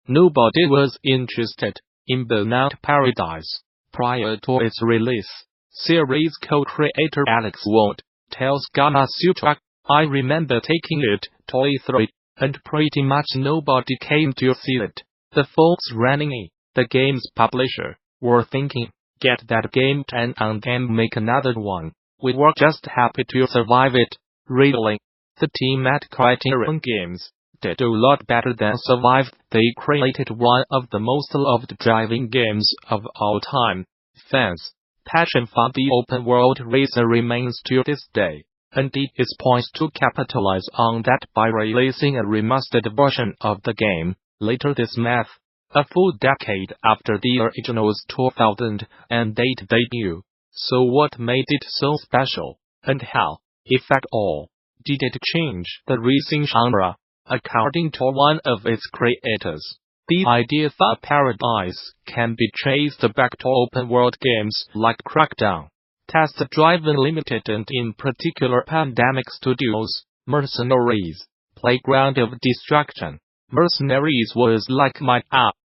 Nobody was interested in Burnout Paradise prior to its release. Series co-creator Alex Ward tells Gamasutra, "I remember taking it to E3, and pretty much nobody came to see it. The folks running it, the game's publisher, were thinking, get that game done and then make another one. We were just happy to survive it, really. The team at Criterion Games did a lot better than survive. They created one of the most loved driving games of all time. Fans' passion for the open-world racer remains to this day, and it is poised to capitalize on that by releasing a remastered version of the game later this month, a full decade after the original's 2008 debut. So what made it so special, and how, if at all, did it change the racing genre? According to one of its creators, the idea for Paradise can be traced back to open-world games like Crackdown, Test Drive Unlimited, and in particular Pandemic Studios' Mercenaries, Playground of Destruction. Mercenaries was like my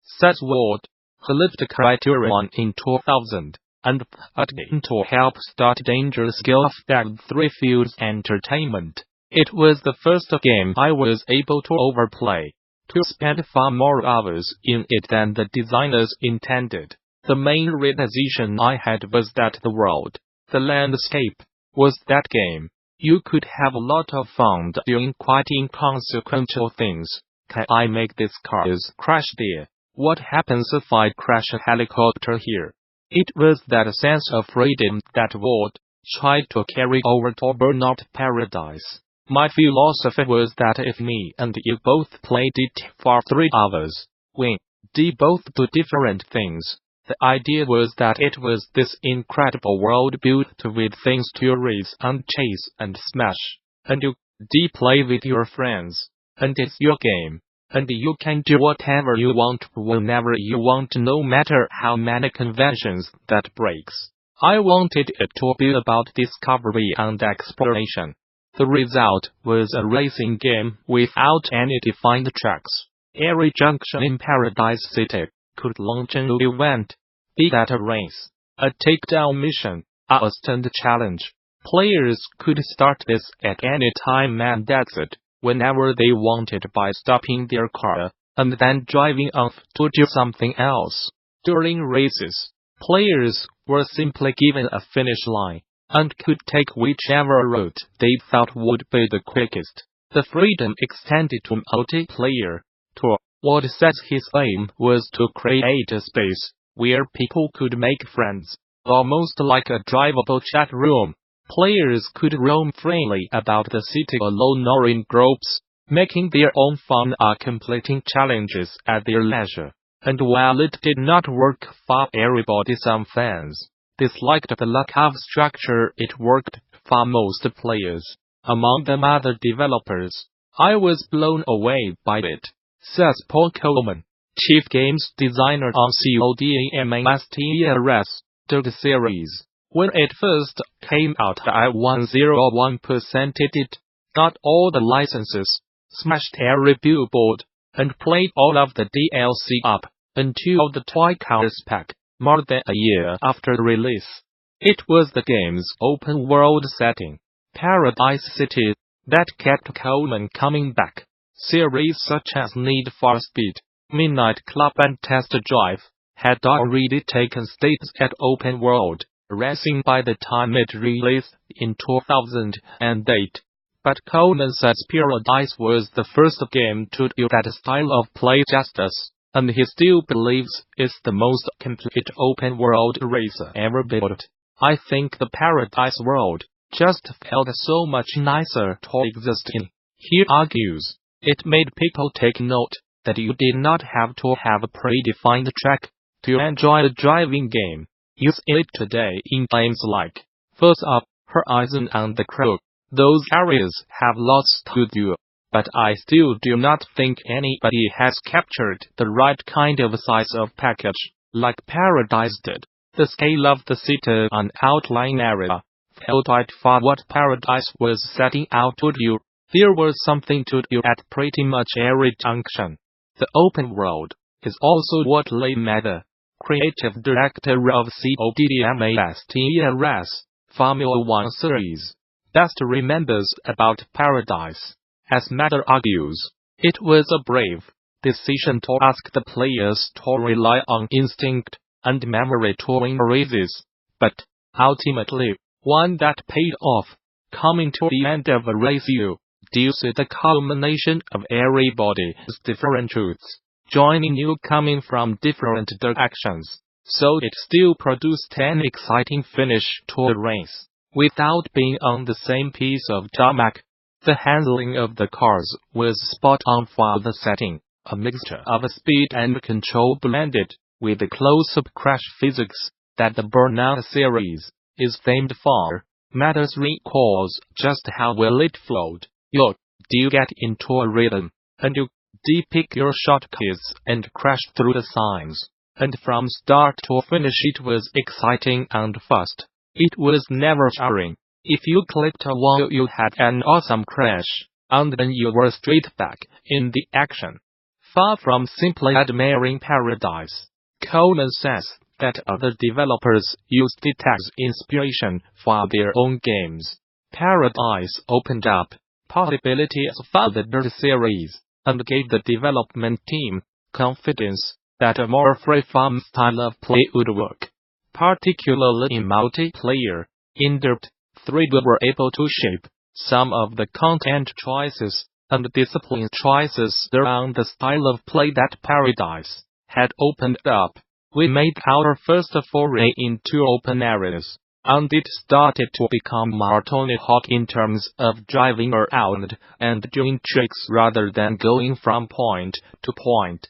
says Ward, who left Criterion in 2000, and put in to help start Dangerous Golf that refused entertainment. It was the first game I was able to overplay, to spend far more hours in it than the designers intended. The main realization I had was that the world, the landscape, was that game. You could have a lot of fun doing quite inconsequential things. Can I make this car's crash there? What happens if I crash a helicopter here? It was that sense of freedom that Ward tried to carry over to Burnout Paradise. My philosophy was that if me and you both played it for 3 hours, we did both do different things. The idea was that it was this incredible world built with things to race and chase and smash, and you did play with your friends, and it's your game, and you can do whatever you want whenever you want, no matter how many conventions that breaks. I wanted it to be about discovery and exploration. The result was a racing game without any defined tracks. Every junction in Paradise City could launch a new event, be that a race, a takedown mission, or a stunt challenge. Players could start this at any time and exit whenever they wanted by stopping their car and then driving off to do something else. During races, players were simply given a finish line and could take whichever route they thought would be the quickest. The freedom extended to multiplayer. Ward says his aim was to create a space where people could make friends, almost like a drivable chat room. Players could roam freely about the city alone or in groups, making their own fun or completing challenges at their leisure. And while it did not work for everybody, some fans disliked the lack of structure. It worked for most players, among them other developers. I was blown away by it, says Paul Coleman, chief games designer on Codemasters, the series. When it first came out, I 101%ed it, got all the licenses, smashed every billboard, and played all of the DLC up until the Toy Cars pack, more than a year after release. It was the game's open-world setting, Paradise City, that kept Coleman coming back. Series such as Need for Speed, Midnight Club and Test Drive had already taken status at open-world racing by the time it released in 2008. But Coleman says Paradise was the first game to do that style of play justice, and he still believes it's the most complete open-world racer ever built. I think the Paradise world just felt so much nicer to exist in. He argues, it made people take note that you did not have to have a predefined track to enjoy a driving game. You see it today in games like Forza, Horizon and The Crew. Those areas have lots to do, but I still do not think anybody has captured the right kind of size of package, like Paradise did. The scale of the city and outlying area felt right for what Paradise was setting out to do. There was something to do at pretty much every junction. The open world is also what led Meta, creative director of Codemasters Formula One series, best remembers about Paradise. As Meta argues, it was a brave decision to ask the players to rely on instinct and memory to win races, but ultimately, one that paid off. Coming to the end of a race, you do see the culmination of everybody's different truths, joining you coming from different directions, so it still produced an exciting finish to a race, without being on the same piece of tarmac. The handling of the cars was spot on for the setting, a mixture of speed and control blended with the close-up crash physics that the Burnout series is famed for. Matters recalls just how well it flowed. You do get into a rhythm, and you do pick your shortcuts and crash through the signs. And from start to finish it was exciting and fast. It was never jarring. If you clipped a wall you had an awesome crash, and then you were straight back in the action. Far from simply admiring Paradise, Coleman says that other developers used it as inspiration for their own games. Paradise opened up possibilities for the Dirt series, and gave the development team confidence that a more free-form style of play would work. Particularly in multiplayer, in Dirt 3 we were able to shape some of the content choices and discipline choices around the style of play that Paradise had opened up. We made our first foray into open areas, and it started to become more Tony Hawk in terms of driving around and doing tricks rather than going from point to point.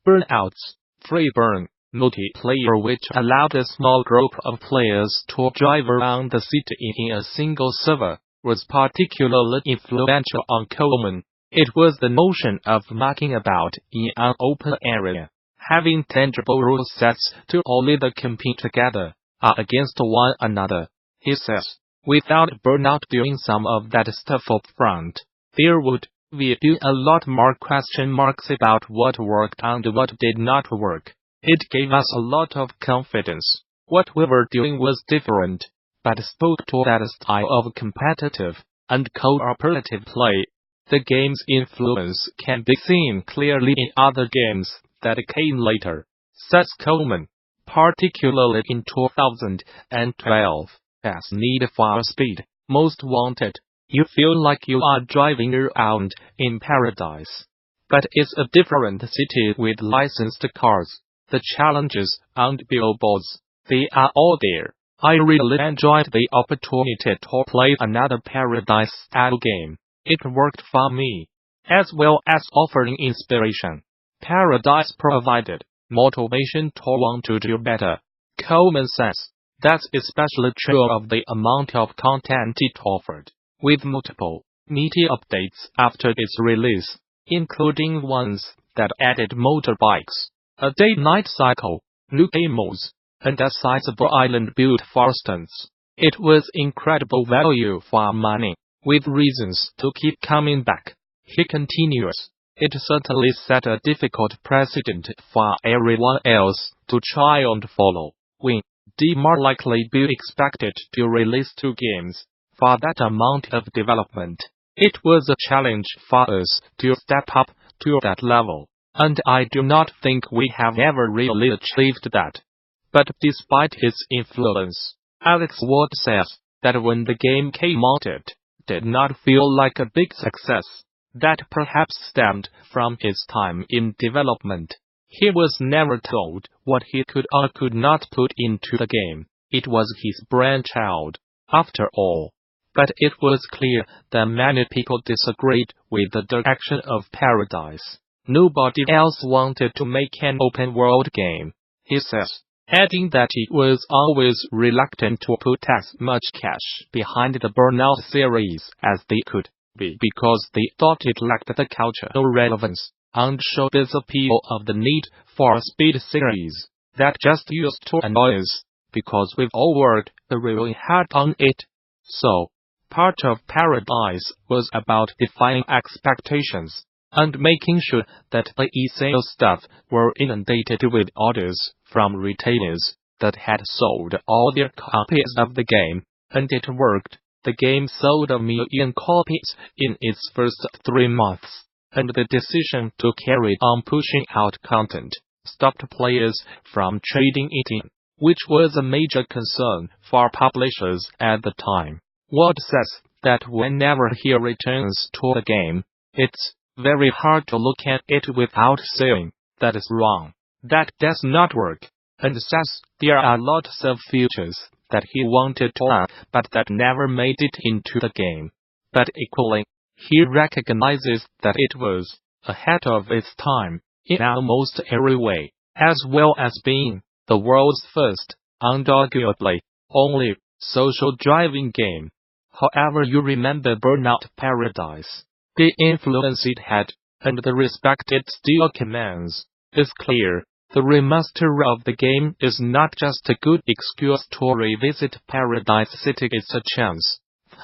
Burnout's Freeburn multiplayer, which allowed a small group of players to drive around the city in a single server, was particularly influential on Coleman. It was the notion of mucking about in an open area, having tangible rule sets to all either compete together or against one another. He says, without Burnout doing some of that stuff up front, there would be a lot more question marks about what worked and what did not work. It gave us a lot of confidence. What we were doing was different, but spoke to that style of competitive and cooperative play. The game's influence can be seen clearly in other games that came later, says Coleman, particularly in 2012, as Need for Speed Most Wanted. You feel like you are driving around in Paradise, but it's a different city with licensed cars. The challenges and billboards, they are all there. I really enjoyed the opportunity to play another Paradise-style game. It worked for me, as well as offering inspiration. Paradise provided motivation to want to do better. Coleman says that's especially true of the amount of content it offered, with multiple meaty updates after its release, including ones that added motorbikes, a day-night cycle, new game modes, and a sizable island built for stunts. It was incredible value for money, with reasons to keep coming back. He continues, it certainly set a difficult precedent for everyone else to try and follow. We more likely be expected to release 2 games for that amount of development. It was a challenge for us to step up to that level, and I do not think we have ever really achieved that. But despite its influence, Alex Ward says that when the game came out it did not feel like a big success. That perhaps stemmed from his time in development. He was never told what he could or could not put into the game. It was his brainchild, after all. But it was clear that many people disagreed with the direction of Paradise. Nobody else wanted to make an open-world game, he says, adding that he was always reluctant to put as much cash behind the Burnout series as they could be because they thought it lacked the cultural relevance and showbiz appeal of the Need for Speed series that just used to annoy us because we've all worked really hard on it. So, part of Paradise was about defying expectations. and making sure that the e-sale staff were inundated with orders from retailers that had sold all their copies of the game, and it worked. The game sold 1 million copies in its first 3 months, and the decision to carry on pushing out content stopped players from trading it in, which was a major concern for publishers at the time. Ward says that whenever he returns to the game, it's very hard to look at it without saying, "That is wrong. That does not work," and says there are lots of features that he wanted to add but that never made it into the game. But equally, he recognizes that it was ahead of its time in almost every way, as well as being the world's first, undoubtedly only, social driving game. However you remember Burnout Paradise, the influence it had, and the respect it still commands, is clear. The remaster of the game is not just a good excuse to revisit Paradise City, it's a chance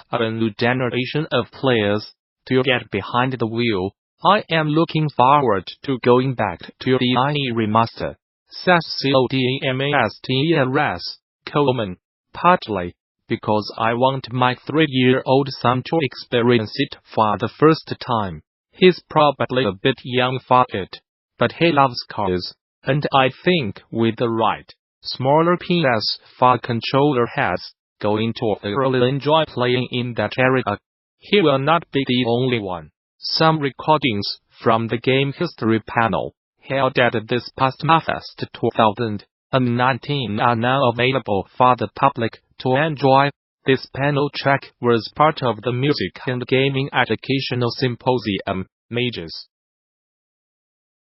for a new generation of players to get behind the wheel. I am looking forward to going back to the remaster, says Codemasters, Coleman, partly because I want my 3-year-old son to experience it for the first time. He's probably a bit young for it, but he loves cars. And I think with the right, smaller PS4 controller he's going to really enjoy playing in that area. He will not be the only one. Some recordings from the Game History panel held at this past MAGfest 2019 are now available for the public to enjoy. This panel track was part of the Music and Gaming Educational Symposium, MAGfest.